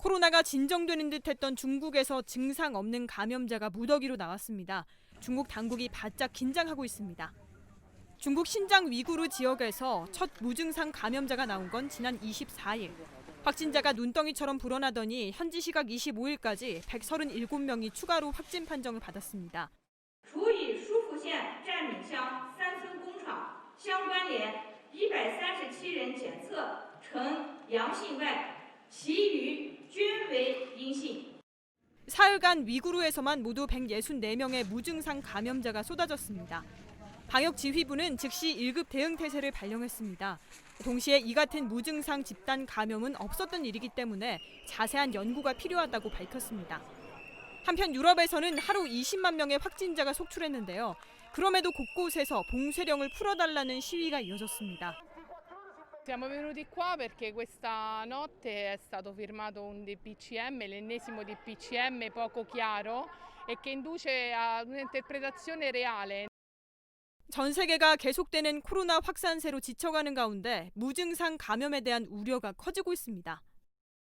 코로나가 진정되는 듯했던 중국에서 증상 없는 감염자가 무더기로 나왔습니다. 중국 당국이 바짝 긴장하고 있습니다. 중국 신장 위구르 지역에서 첫 무증상 감염자가 나온 건 지난 24일. 확진자가 눈덩이처럼 불어나더니 현지 시각 25일까지 137명이 추가로 확진 판정을 받았습니다. 除以舒福县占闵乡三村工厂相关联137人检测呈阳性外，其余均为阴性。 사흘간 위구르에서만 모두 164명의 무증상 감염자가 쏟아졌습니다. 방역지휘부는 즉시 1급 대응 태세를 발령했습니다. 동시에 이 같은 무증상 집단 감염은 없었던 일이기 때문에 자세한 연구가 필요하다고 밝혔습니다. 한편 유럽에서는 하루 20만 명의 확진자가 속출했는데요. 그럼에도 곳곳에서 봉쇄령을 풀어달라는 시위가 이어졌습니다. Siamo venuti qua perché questa notte è stato firmato un DPCM, l'ennesimo DPCM poco chiaro e che induce a un'interpretazione reale. 전 세계가 계속되는 코로나 확산세로 지쳐가는 가운데 무증상 감염에 대한 우려가 커지고 있습니다.